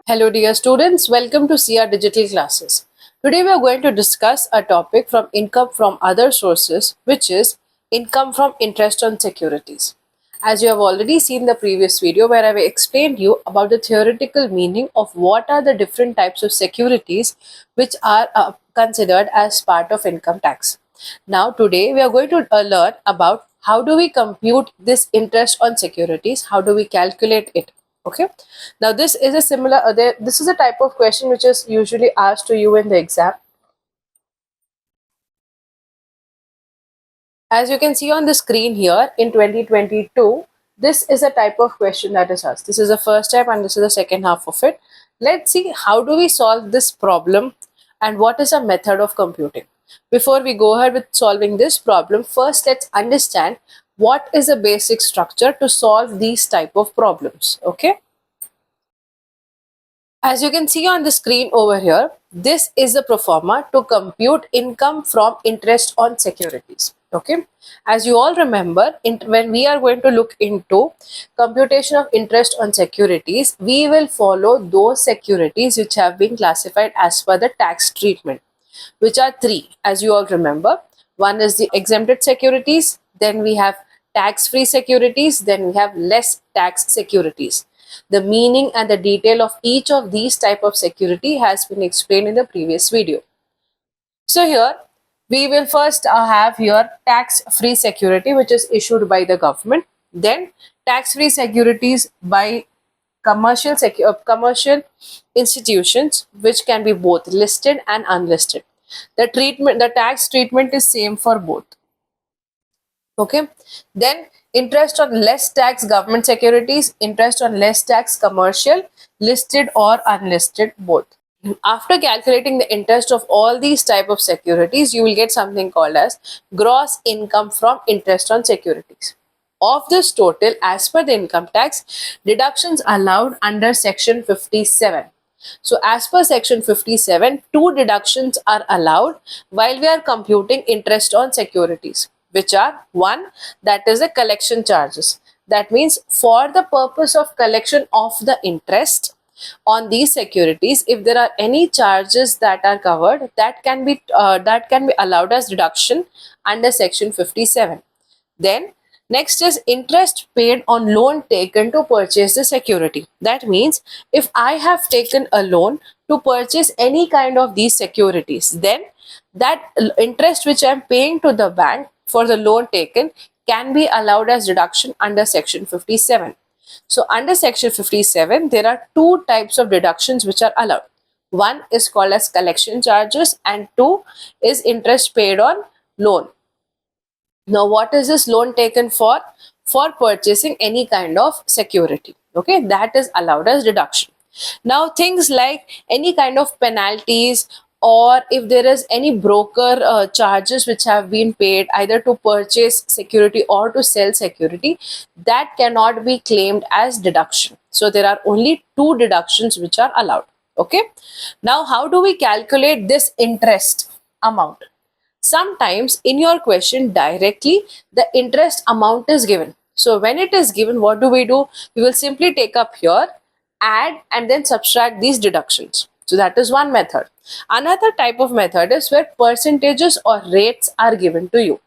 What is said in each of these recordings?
Hello dear students, welcome to CR Digital Classes. Today we are going to discuss a topic from income from other sources, which is income from interest on securities. As you have already seen the previous video where I have explained you about the theoretical meaning of what are the different types of securities which are considered as part of income tax. Now today we are going to learn about how do we compute this interest on securities, how do we calculate it. Okay, now this is a similar this is a type of question which is usually asked to you in the exam. As you can see on the screen here in 2022, this is a type of question that is asked. This is the first type and this is the second half of it. Let's see how do we solve this problem and what is a method of computing. Before we go ahead with solving this problem, first let's understand what is a basic structure to solve these type of problems. Okay. As you can see on the screen over here, this is the pro forma to compute income from interest on securities. Okay, as you all remember, when we are going to look into computation of interest on securities, we will follow those securities which have been classified as per the tax treatment, which are three, as you all remember. One is the exempted securities, then we have tax-free securities, then we have less tax securities. The meaning and the detail of each of these type of security has been explained in the previous video. So here we will first have here tax-free security which is issued by the government, then tax-free securities by commercial institutions which can be both listed and unlisted. The tax treatment is same for both. Okay, then interest on less tax government securities, interest on less tax commercial, listed or unlisted, both. After calculating the interest of all these type of securities, you will get something called as gross income from interest on securities. Of this total, as per the income tax, deductions allowed under section 57. So as per section 57, two deductions are allowed while we are computing interest on securities, which are one, that is the collection charges. That means for the purpose of collection of the interest on these securities, if there are any charges that are covered, that can be allowed as deduction under section 57. Then next is interest paid on loan taken to purchase the security. That means if I have taken a loan to purchase any kind of these securities, then that interest which I am paying to the bank for the loan taken can be allowed as deduction under section 57. So under section 57, there are two types of deductions which are allowed. One is called as collection charges and two is interest paid on loan. Now, what is this loan taken for? For purchasing any kind of security. Okay, that is allowed as deduction. Now, things like any kind of penalties or if there is any broker charges which have been paid either to purchase security or to sell security, that cannot be claimed as deduction. So, there are only two deductions which are allowed. Okay. Now, how do we calculate this interest amount? Sometimes in your question directly the interest amount is given. So when it is given, what do? We will simply take up here, add and then subtract these deductions. So that is one method. Another type of method is where percentages or rates are given to you.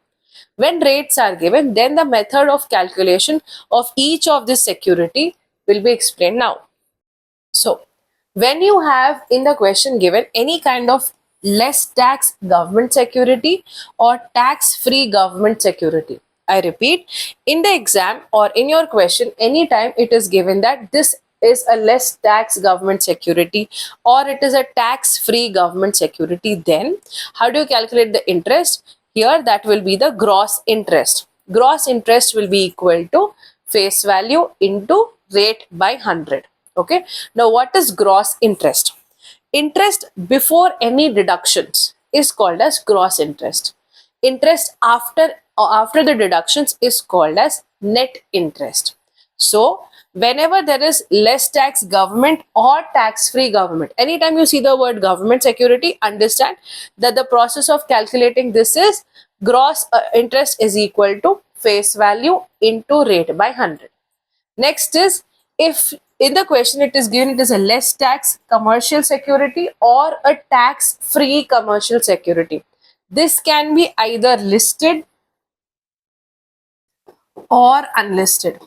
When rates are given, then the method of calculation of each of this security will be explained now. So when you have in the question given any kind of less tax government security or tax-free government security, I repeat, in the exam or in your question, anytime it is given that this is a less tax government security or it is a tax-free government security, then how do you calculate the interest? Here that will be the gross interest. Gross interest will be equal to face value into rate by 100. Okay. Now, what is gross interest? Interest before any deductions is called as gross interest. Interest after the deductions is called as net interest. So, whenever there is less tax government or tax-free government, anytime you see the word government security, understand that the process of calculating this is gross interest is equal to face value into rate by 100. Next is if in the question it is given, it is a less tax commercial security or a tax free commercial security. This can be either listed or unlisted,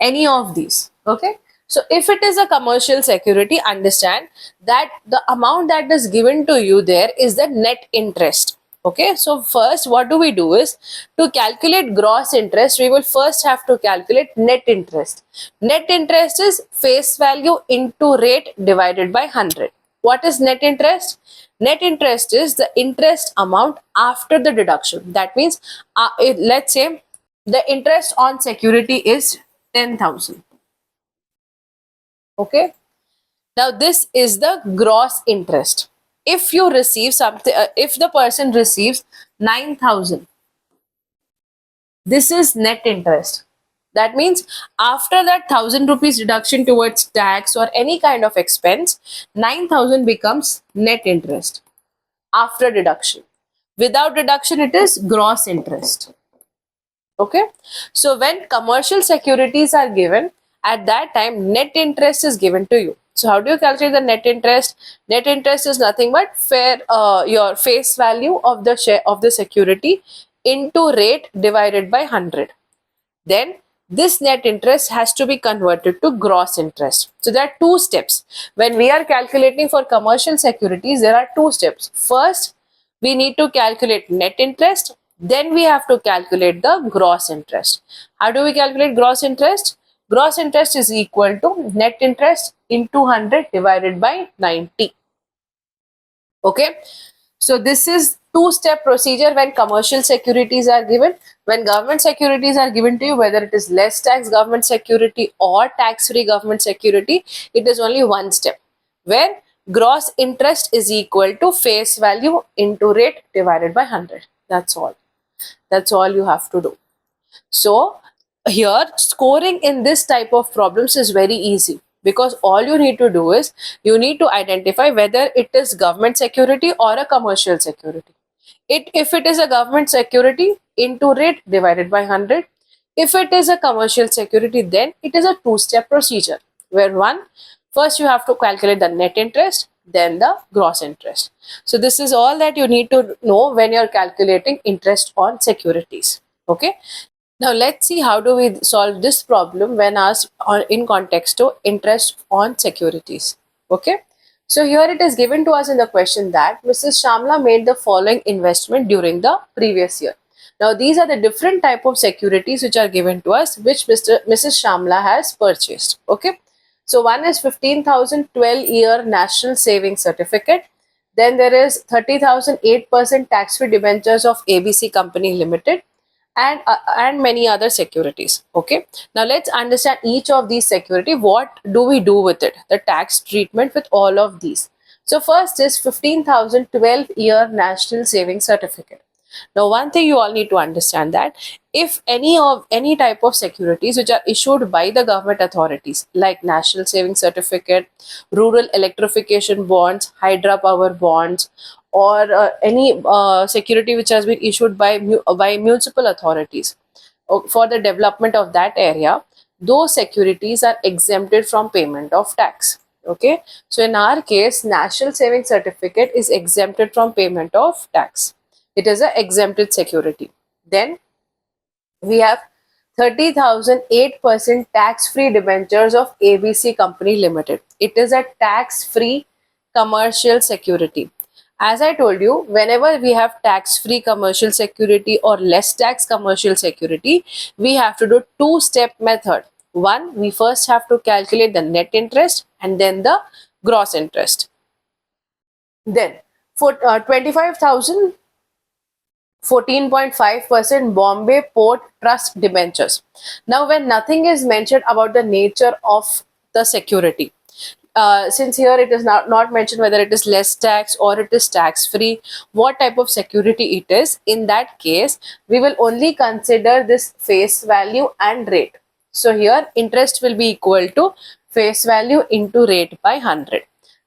any of these. Okay, so if it is a commercial security, understand that the amount that is given to you there is the net interest. Okay, so first what do we do is, to calculate gross interest we will first have to calculate net interest. Net interest is face value into rate divided by 100. What is net interest? Net interest is the interest amount after the deduction. That means let's say the interest on security is 10,000. Okay, now this is the gross interest. If you receive something, if the person receives 9,000, this is net interest. That means after that 1,000 rupees deduction towards tax or any kind of expense, 9,000 becomes net interest after deduction. Without deduction, it is gross interest. Okay, so when commercial securities are given, at that time net interest is given to you. So how do you calculate the net interest? Net interest is nothing but your face value of the share of the security into rate divided by 100. Then this net interest has to be converted to gross interest. So there are two steps. When we are calculating for commercial securities, there are two steps. First, we need to calculate net interest. Then we have to calculate the gross interest. How do we calculate gross interest? Gross interest is equal to net interest into 100 divided by 90. Okay, so this is two-step procedure when commercial securities are given. When government securities are given to you, whether it is less tax government security or tax-free government security, it is only one step, where gross interest is equal to face value into rate divided by 100. That's all. That's all you have to do. So here scoring in this type of problems is very easy, because all you need to do is you need to identify whether it is government security or a commercial security. If it is a government security, into rate divided by 100. If it is a commercial security, then it is a two-step procedure, where first you have to calculate the net interest, then the gross interest. So this is all that you need to know when you're calculating interest on securities. Okay, now let's see how do we solve this problem when asked in context to interest on securities. Okay, so here it is given to us in the question that Mrs. Shamla made the following investment during the previous year. Now these are the different type of securities which are given to us, which Mrs. Shamla has purchased. Okay, so one is 15,000 12-year national savings certificate. Then there is 30,000 8% tax-free debentures of ABC Company Limited, and many other securities. Okay, now let's understand each of these security. What do we do with it? The tax treatment with all of these. So first is 15,000 12-year national savings certificate. Now one thing you all need to understand, that if any type of securities which are issued by the government authorities, like national savings certificate, rural electrification bonds, hydropower bonds, or any security which has been issued by municipal authorities for the development of that area, those securities are exempted from payment of tax. Okay, so in our case, national savings certificate is exempted from payment of tax. It is an exempted security. Then we have 30,000 8% tax-free debentures of ABC Company Limited. It is a tax-free commercial security. As I told you, whenever we have tax-free commercial security or less tax commercial security, we have to do two-step method. One, we first have to calculate the net interest and then the gross interest. Then for 25,000 14.5% Bombay Port Trust debentures. Now, when nothing is mentioned about the nature of the security, since here it is not mentioned whether it is less tax or it is tax free, what type of security it is, in that case we will only consider this face value and rate. So here interest will be equal to face value into rate by 100.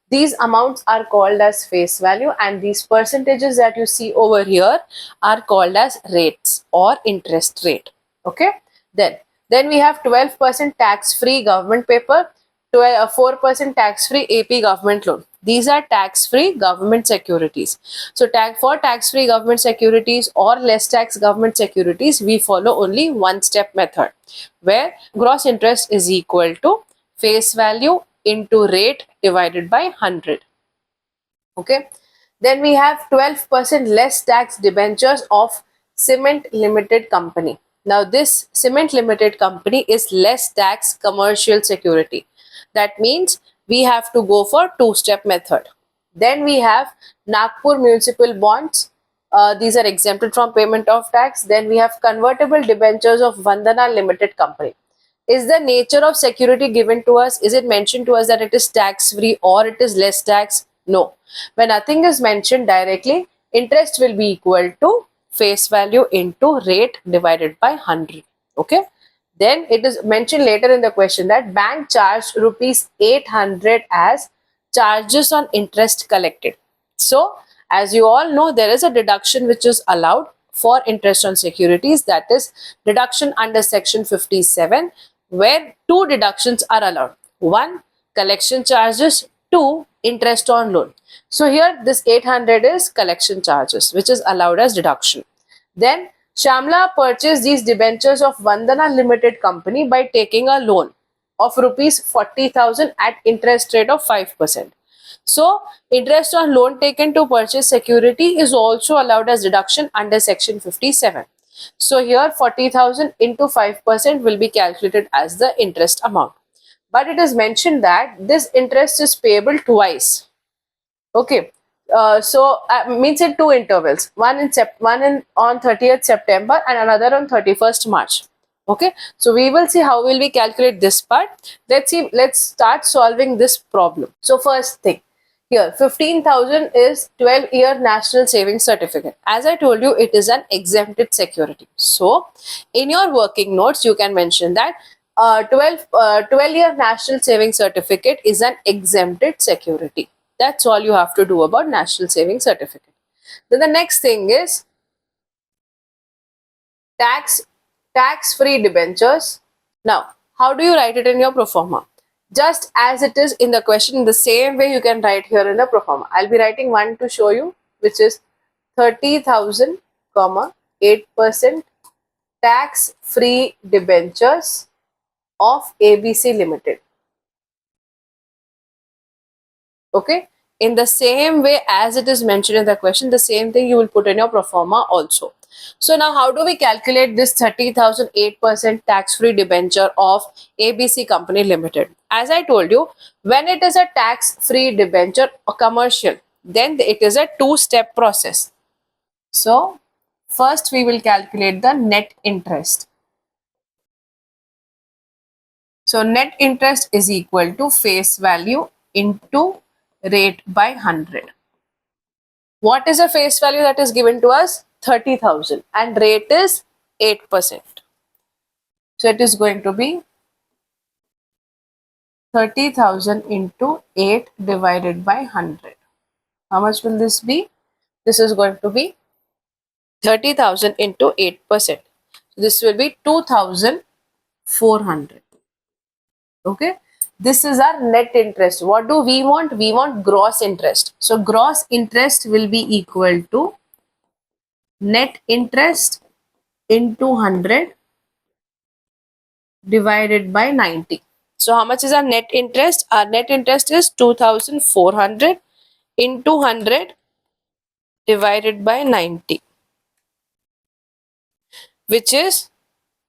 These amounts are called as face value, and these percentages that you see over here are called as rates or interest rate. Okay, then Then we have 12% tax-free government paper, 4% tax-free AP government loan. These are tax-free government securities. So for tax-free government securities or less tax government securities, we follow only one-step method, where gross interest is equal to face value into rate divided by 100. Okay. Then we have 12% less tax debentures of Cement Limited Company. Now this Cement Limited Company is less tax commercial security. That means we have to go for two-step method. Then we have Nagpur municipal bonds. These are exempted from payment of tax. Then we have convertible debentures of Vandana Limited Company. Is the nature of security given to us? Is it mentioned to us that it is tax free or it is less tax? No. When nothing is mentioned directly, interest will be equal to face value into rate divided by 100. Okay. Then it is mentioned later in the question that bank charged rupees 800 as charges on interest collected. So, as you all know, there is a deduction which is allowed for interest on securities, that is deduction under section 57, where two deductions are allowed. One, collection charges, two, interest on loan. So here this 800 is collection charges which is allowed as deduction. Then Shamla purchased these debentures of Vandana Limited Company by taking a loan of rupees 40,000 at interest rate of 5%. So interest on loan taken to purchase security is also allowed as deduction under section 57. So here 40,000 into 5% will be calculated as the interest amount. But it is mentioned that this interest is payable twice. Okay. Means in two intervals, one on 30th September and another on 31st March. Okay, so we will see how will we calculate this part. Let's start solving this problem. So first thing, here 15,000 is 12-year national savings certificate. As I told you, it is an exempted security. So in your working notes you can mention that 12-year national savings certificate is an exempted security. That's all you have to do about national savings certificate. Then the next thing is tax-free debentures. Now, how do you write it in your pro forma? Just as it is in the question, in the same way you can write here in the pro forma. I'll be writing one to show you, which is 30,000, 8% tax-free debentures of ABC Limited. Okay, in the same way as it is mentioned in the question, the same thing you will put in your pro forma also. So now how do we calculate this 30,000 8% tax-free debenture of ABC Company Limited? As I told you, when it is a tax-free debenture or commercial, then it is a two-step process. So first we will calculate the net interest. So net interest is equal to face value into rate by 100. What is the face value that is given to us? 30,000 and rate is 8%. So it is going to be 30,000 into 8 divided by 100. How much will this be? This is going to be 30,000 into 8%. This will be 2,400. Okay. This is our net interest. What do we want? We want gross interest. So gross interest will be equal to net interest into 100 divided by 90. So how much is our net interest? Our net interest is 2,400 into 100 divided by 90, which is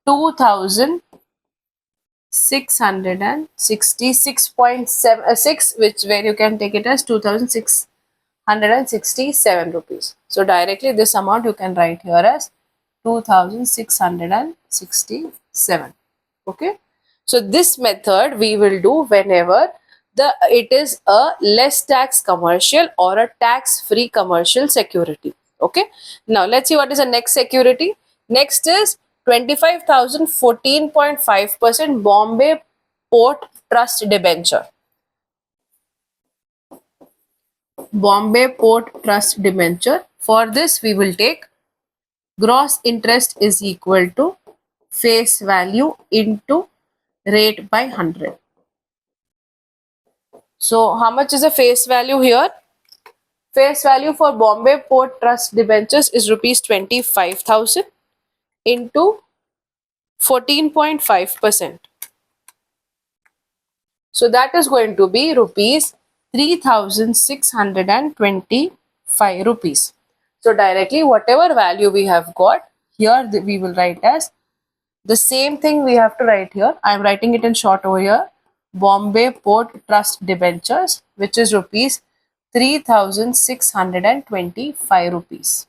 2,666.76, which where you can take it as 2,667 rupees. So directly this amount you can write here as 2,667. Okay. So this method we will do whenever it is a less tax commercial or a tax-free commercial security. Okay. Now let's see what is the next security. Next is 25,000 14.5% Bombay Port Trust debenture. Bombay Port Trust debenture. For this we will take gross interest is equal to face value into rate by 100. So how much is the face value here? Face value for Bombay Port Trust debentures is rupees 25,000 into 14.5%. So that is going to be rupees 3,625 rupees. So directly whatever value we have got here, we will write as the same thing we have to write here. I am writing it in short over here. Bombay Port Trust debentures, which is rupees 3,625 rupees.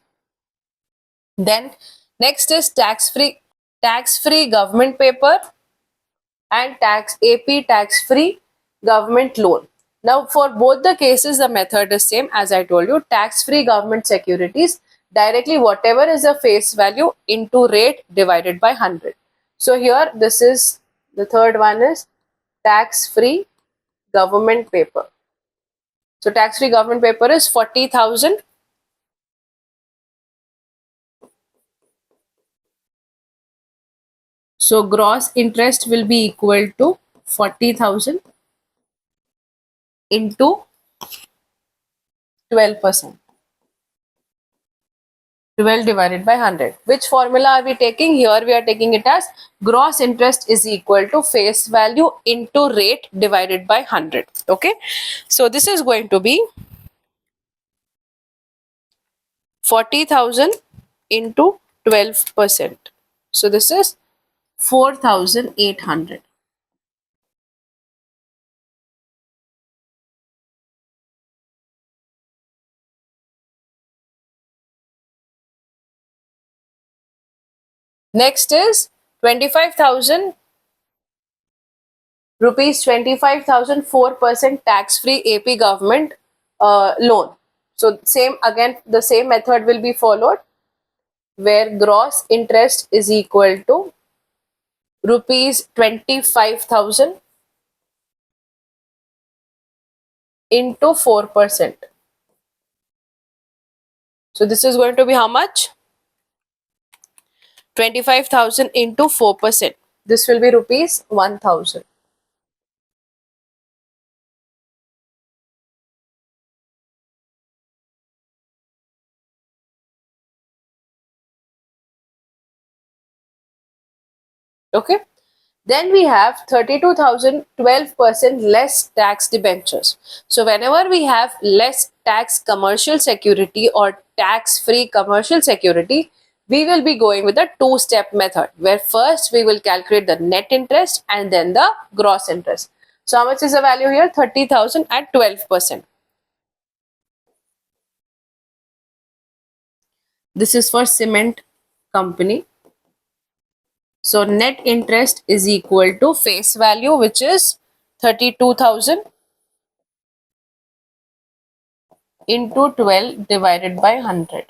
Then next is tax-free government paper and AP tax-free government loan. Now for both the cases the method is same as I told you. Tax-free government securities, directly whatever is the face value into rate divided by 100. So here this is the third one is tax-free government paper. So tax-free government paper is 40,000. So gross interest will be equal to 40,000 into 12%. 12 divided by 100. Which formula are we taking? Here we are taking it as gross interest is equal to face value into rate divided by 100. Okay. So this is going to be 40,000 into 12%. So this is 4,800. Next is 25,000 rupees, 25,000 4% tax-free AP government loan. So same again, the same method will be followed where gross interest is equal to rupees 25,000 into 4%. So this is going to be how much? 25,000 into 4%. This will be rupees 1,000. Okay. Then we have 32,000 12% less tax debentures. So whenever we have less tax commercial security or tax-free commercial security, we will be going with a two-step method where first we will calculate the net interest and then the gross interest. So how much is the value here? 30,000 at 12%. This is for cement company. So net interest is equal to face value, which is 32,000 into 12 divided by 100.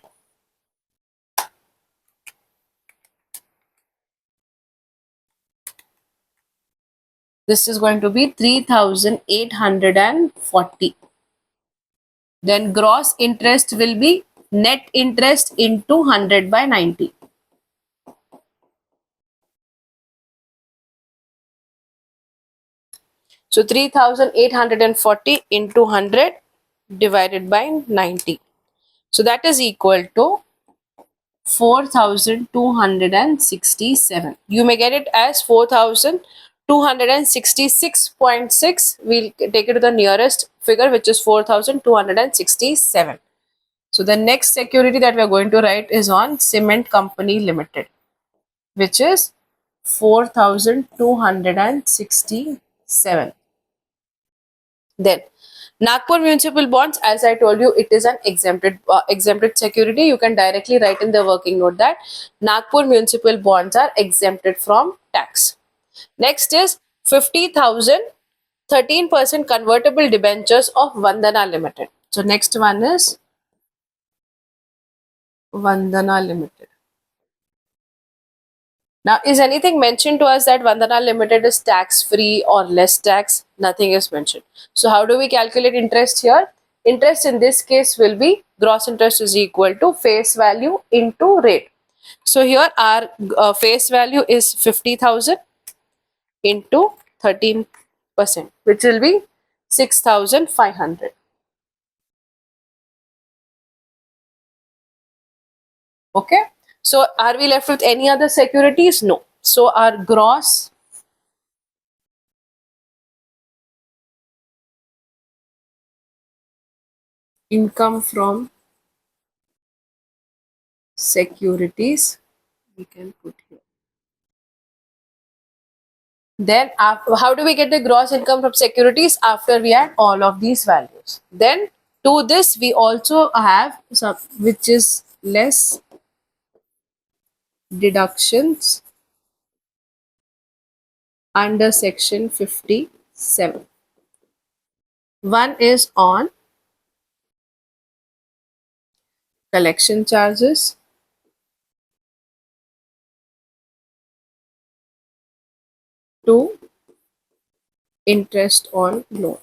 This is going to be 3,840. Then gross interest will be net interest into 100 by 90. So 3,840 into 100 divided by 90. So that is equal to 4,267. You may get it as 4,266.6. We'll take it to the nearest figure, which is 4,267. So the next security that we are going to write is on Cement Company Limited, which is 4,267. Then Nagpur municipal bonds, as I told you, it is an exempted security. You can directly write in the working note that Nagpur municipal bonds are exempted from tax. Next is 50,000 13% convertible debentures of Vandana Limited. So next one is Vandana Limited. Now, is anything mentioned to us that Vandana Limited is tax-free or less tax? Nothing is mentioned. So, how do we calculate interest here? Interest in this case will be gross interest is equal to face value into rate. So here our face value is 50,000 into 13%, which will be 6,500. Okay. So are we left with any other securities? No. So our gross income from securities we can put here. Then how do we get the gross income from securities? After we add all of these values. Then to this we also have some which is less deductions under section 57. One is on collection charges, two, interest on loan.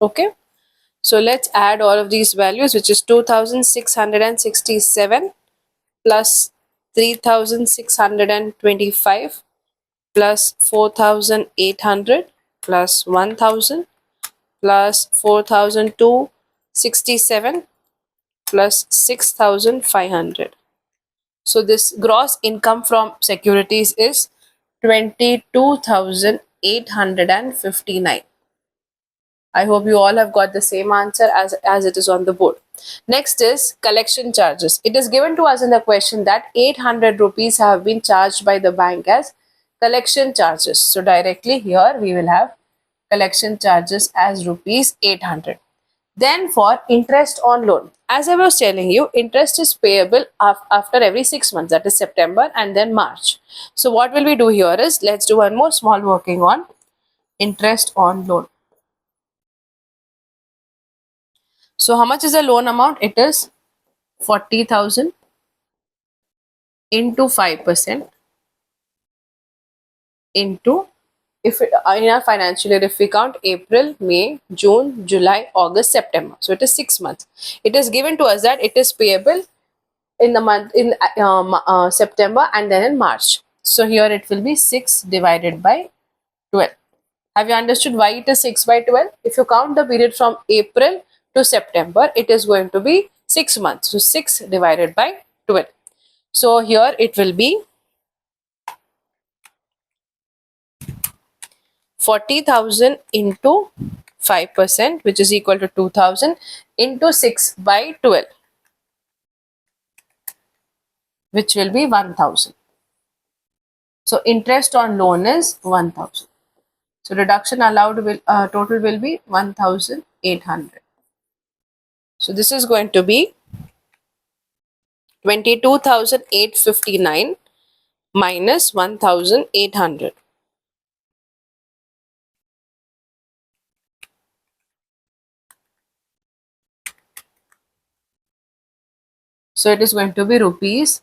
Okay. So let's add all of these values, which is 2,667 plus 3,625 plus 4,800 plus 1,000 plus 4,267 plus 6,500. So this gross income from securities is 22,859. I hope you all have got the same answer as it is on the board. Next is collection charges. It is given to us in the question that 800 rupees have been charged by the bank as collection charges. So directly here we will have collection charges as rupees 800. Then for interest on loan, as I was telling you, interest is payable after every 6 months, that is September and then March. So what will we do here is, let's do one more small working on interest on loan. So how much is the loan amount? It is 40,000 into 5% into, if it, in our financial year, if we count April, May, June, July, August, September. So it is 6 months. It is given to us that it is payable in the month in September and then in March. So here it will be 6 divided by 12. Have you understood why it is 6 by 12? If you count the period from April to September, it is going to be 6 months. So 6 divided by 12. So here it will be 40,000 into 5%, which is equal to 2,000 into 6 by 12, which will be 1,000. So interest on loan is 1,000. So reduction allowed will total will be 1,800. So this is going to be 22,859 minus 1,800. So it is going to be rupees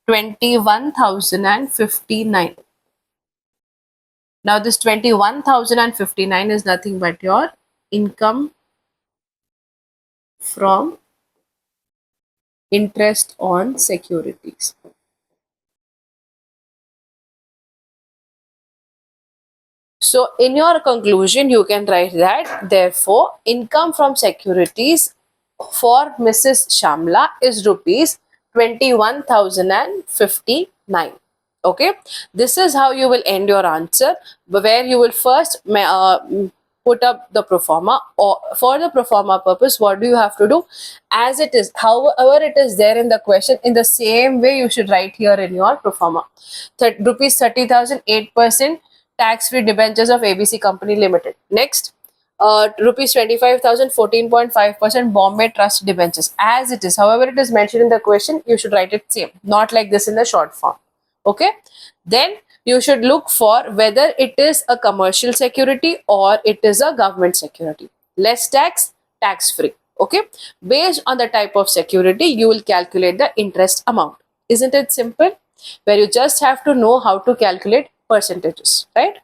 21,059. Now this 21,059 is nothing but your income from interest on securities. So in your conclusion, you can write that therefore income from securities for Mrs. Shamla is rupees 21,059. Okay, this is how you will end your answer, where you will first put up the pro forma, or for the pro forma purpose, what do you have to do? As it is, however it is there in the question, in the same way you should write here in your pro forma. Rupees 30,000, 8% tax-free debentures of ABC Company Limited. Next, rupees 25,000, 14.5% Bombay Trust debentures. As it is, however it is mentioned in the question, you should write it same, not like this in the short form. Okay, then you should look for whether it is a commercial security or it is a government security. Less tax, tax free. Okay, based on the type of security, you will calculate the interest amount. Isn't it simple? Where you just have to know how to calculate percentages, right?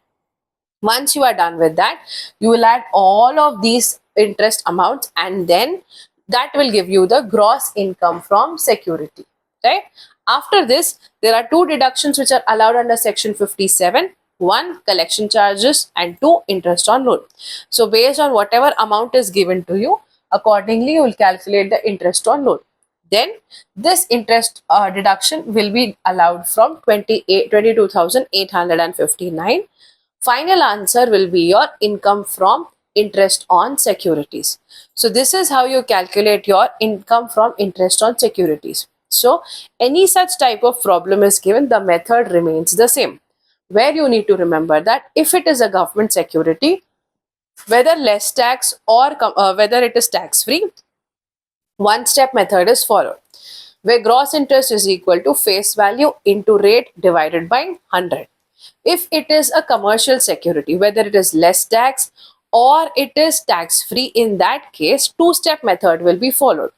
Once you are done with that, you will add all of these interest amounts and then That will give you the gross income from security, right? After this, there are two deductions which are allowed under section 57. One, collection charges, and two, interest on loan. So based on whatever amount is given to you, accordingly you will calculate the interest on loan. Then this interest deduction will be allowed from 22,859. Final answer will be your income from interest on securities. So this is how you calculate your income from interest on securities. So any such type of problem is given, the method remains the same. Where you need to remember that if it is a government security, whether less tax or whether it is tax free, one step method is followed, where gross interest is equal to face value into rate divided by 100. If it is a commercial security, whether it is less tax or it is tax free, in that case two-step method will be followed.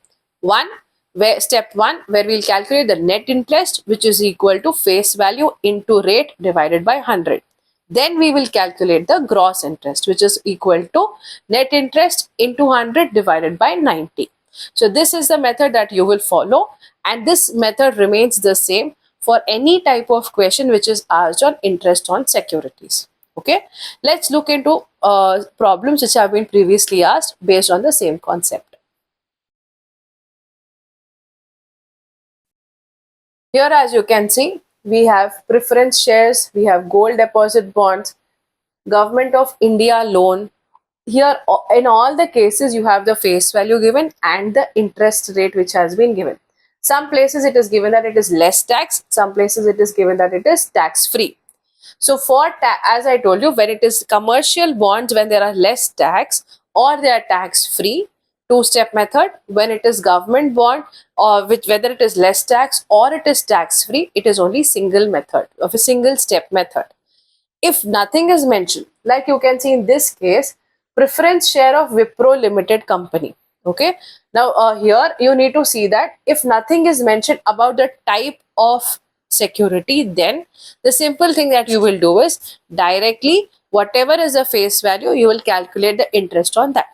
Step 1, where we'll calculate the net interest, which is equal to face value into rate divided by 100. Then we will calculate the gross interest, which is equal to net interest into 100 divided by 90. So this is the method that you will follow, and this method remains the same for any type of question which is asked on interest on securities. Okay, let's look into problems which have been previously asked based on the same concept. Here, as you can see, we have preference shares, we have gold deposit bonds, Government of India loan. Here, in all the cases, you have the face value given and the interest rate which has been given. Some places it is given that it is less tax, some places it is given that it is tax free. So for as I told you, when it is commercial bonds, when there are less tax or they are tax free, two-step method. When it is government bond, or whether it is less tax or it is tax free, it is only single method of a single step method. If nothing is mentioned, like you can see in this case, preference share of Wipro Limited company. Okay, now here you need to see that if nothing is mentioned about the type of security, then the simple thing that you will do is directly whatever is the face value, you will calculate the interest on that.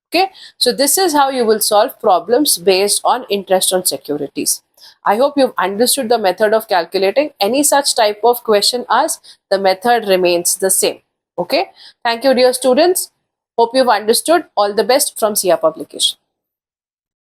Okay, so this is how you will solve problems based on interest on securities. I hope you've understood the method of calculating. Any such type of question asked, the method remains the same. Okay, thank you, dear students. Hope you've understood. All the best from SIA Publication.